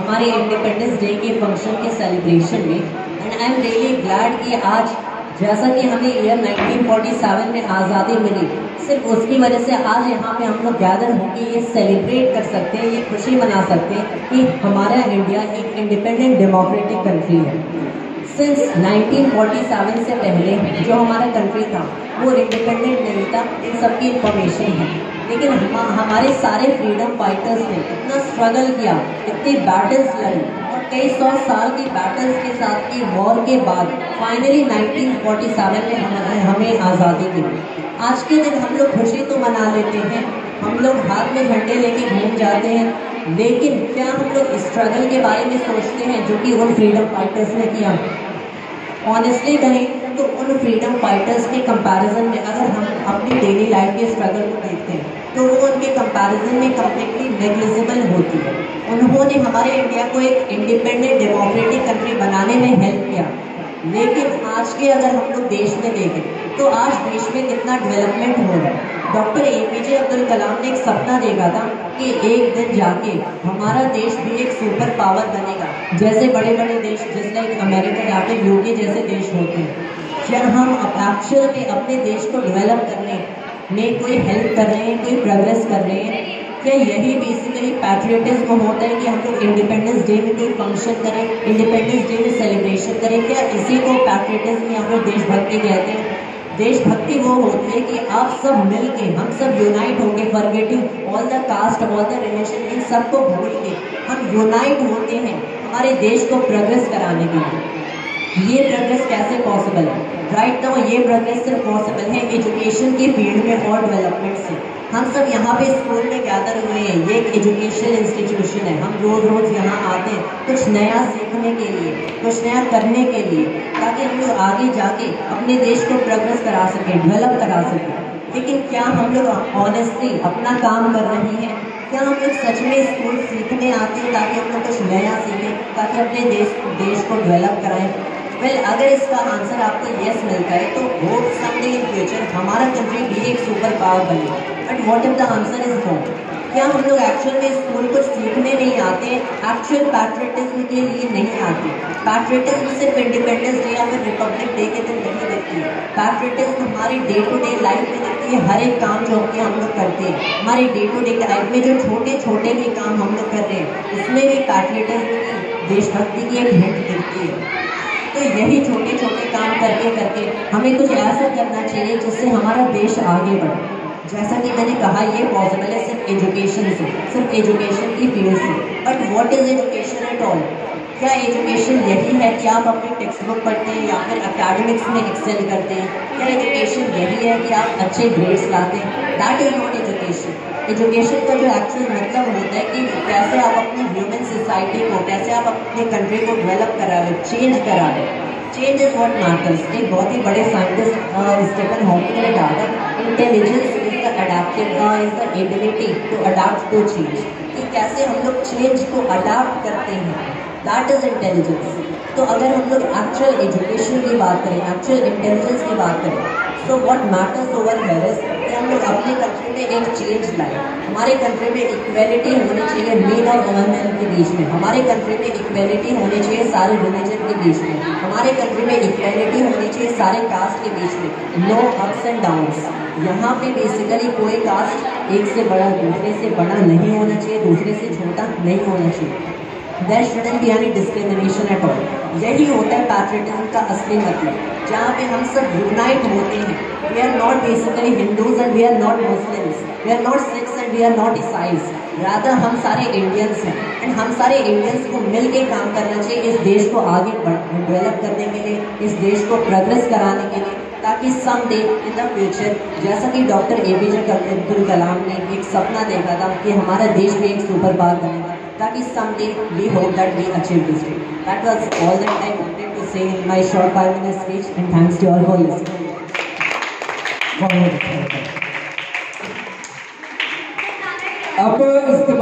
हमारे independence day के function के सेलिब्रेशन में। And I am really glad कि आज जैसा कि हमें ईयर 1947 में आज़ादी मिली, सिर्फ उसकी वजह से आज यहाँ पे हम लोग गैदर होकर ये सेलिब्रेट कर सकते हैं, ये खुशी मना सकते हैं कि हमारा इंडिया एक इंडिपेंडेंट डेमोक्रेटिक कंट्री है। सिंस 1947 से पहले जो हमारा कंट्री था वो इंडिपेंडेंट नहीं था, इन सबकी इंफॉर्मेशन है। लेकिन हमारे सारे फ्रीडम फाइटर्स ने इतना स्ट्रगल किया, इतनी बैटल्स लड़ी और कई 100 साल की बैटल्स के साथ की वॉर के बाद फाइनली 1947 में हमें आज़ादी मिली। आज के दिन हम लोग खुशी तो मना लेते हैं, हम लोग हाथ में झंडे लेके घूम जाते हैं, लेकिन क्या हम लोग स्ट्रगल के बारे में सोचते हैं जो कि उन फ्रीडम फाइटर्स ने किया? ऑनेस्टली कहें तो उन फ्रीडम फाइटर्स के कंपैरिजन में अगर हम अपनी डेली लाइफ के स्ट्रगल को देखते हैं तो वो उनके कंपैरिजन में कम्प्लीटली नेग्लिजिबल होती है। उन्होंने हमारे इंडिया को एक इंडिपेंडेंट डेमोक्रेटिक कंट्री बनाने में हेल्प किया, लेकिन आज के अगर हम लोग देश में देखें तो आज देश में कितना डेवलपमेंट हो रहा है। डॉक्टर APJ अब्दुल कलाम ने एक सपना देखा था कि एक दिन जाके हमारा देश भी एक सुपर पावर बनेगा, जैसे बड़े बड़े देश जैसे लाइक अमेरिका या फिर UK जैसे देश होते हैं। क्या हम एक्चुअल में अपने देश को डेवलप करने में कोई हेल्प कर रहे हैं, कोई प्रोग्रेस कर रहे हैं? क्या यही बेसिकली पैट्रियटिज्म होता है कि हम लोग इंडिपेंडेंस डे में कोई फंक्शन करें, इंडिपेंडेंस डे में सेलिब्रेशन करें? क्या इसी को पैट्रियटिज्म या फिर देशभक्ति कहते हैं? देशभक्ति वो होती है कि आप सब मिलके, हम सब यूनाइट होंगे, forgetting all the caste, all the relation, इन सबको भूल के हम यूनाइट होते हैं हमारे देश को प्रोग्रेस कराने के लिए। ये प्रोग्रेस कैसे पॉसिबल है? राइट नाउ ये प्रोग्रेस सिर्फ पॉसिबल है एजुकेशन के फील्ड में और डेवलपमेंट से। हम सब यहाँ पे स्कूल में गैदर हुए हैं, ये एक एजुकेशन इंस्टीट्यूशन है। हम रोज रोज यहाँ आते हैं कुछ नया सीखने के लिए, कुछ नया करने के लिए, ताकि हम लोग आगे जाके अपने देश को प्रोग्रेस करा सकें, डेवलप करा सकें। लेकिन क्या हम लोग ऑनेस्टली अपना काम कर रहे हैं? क्या हम लोग सच में स्कूल सीखने आते हैं ताकि हम लोग कुछ नया सीखें, ताकि अपने देश को डेवलप कराएं? वेल, अगर इसका आंसर आपको यस मिलता है तो होप समडे इन फ्यूचर हमारा कंट्री भी एक सुपर पावर बने। But what if the answer is no? क्या हम लोग एक्चुअल में स्कूल कुछ सीखने नहीं आते, एक्चुअल पैट्रियटिज्म के लिए नहीं आते? पैट्रियटिज्म सिर्फ इंडिपेंडेंस डे या फिर रिपब्लिक डे के दिन नहीं दिखती है। पैट्रियटिज्म हमारी डे टू डे लाइफ में दिखती है। हर एक काम जो कि हम लोग करते हैं, हमारे डे टू डे लाइफ में जो छोटे छोटे भी काम हम लोग कर रहे हैं, उसमें भी पैट्रियटिज्म की, देशभक्ति की एक हिंट दिखती है। तो यही छोटे छोटे काम करके करके हमें कुछ ऐसा करना चाहिए जिससे हमारा देश आगे बढ़े। जैसा कि मैंने कहा, ये पॉसिबल है सिर्फ एजुकेशन से, सिर्फ एजुकेशन की फील्ड से। But what is education at all? क्या एजुकेशन यही है कि आप अपनी टेक्स्ट बुक पढ़ते हैं या फिर एकेडमिक्स में एक्सेल करते हैं? क्या एजुकेशन यही है कि आप अच्छे ग्रेड्स लाते हैं? That is not education. Education का जो एक्चुअल मतलब होता है कि कैसे आप अपनी ह्यूमन सोसाइटी को, कैसे आप अपने कंट्री को डेवलप करा रहे, चेंज करा रहे। Change is what matters. एक बहुत ही बड़े साइंटिस्ट स्टीफन हॉकिंग ने कहा था, intelligence is the adaptive is the ability to adapt to change. कि कैसे हम लोग चेंज को अडाप्ट करते हैं, दैट इज इंटेलिजेंस। तो अगर हम लोग एक्चुअल एजुकेशन की बात करें, एक्चुअल इंटेलिजेंस की बात करें, तो what matters over here is कि हम लोग अपने कंट्री में एक चेंज लाए। हमारे कंट्री में इक्वेलिटी होनी चाहिए मेल और वुमेन के बीच में। हमारे कंट्री में इक्वेलिटी होनी चाहिए सारे रिलीजन के बीच में। हमारे कंट्री में इक्वेलिटी होनी चाहिए सारे कास्ट के बीच में। No ups and downs. यहाँ पे बेसिकली कोई कास्ट एक से बड़ा दूसरे से बड़ा नहीं होना चाहिए, दूसरे से छोटा नहीं होना चाहिए। There shouldn't be any discrimination at all. यही होता है पैट्रियटिज्म का असली मतलब, जहाँ पे हम सब यूनाइट होते हैं। We are not basically Hindus and we are not Muslims. We are not Sikhs and we are not Isais. Rather हम सारे इंडियंस हैं एंड हम सारे इंडियंस को मिल के काम करना चाहिए इस देश को आगे डेवलप करने के लिए, इस देश को प्रोग्रेस कराने के लिए, ताकि समडे इन द फ्यूचर, जैसा कि डॉक्टर APJ अब्दुल कलाम ने एक सपना देखा था कि हमारा देश भी एक सुपर पावर बनेगा, ताकि someday we hope that we achieve this day. That was all that I wanted to say in my short 5-minute speech, and thanks to all for listening. अब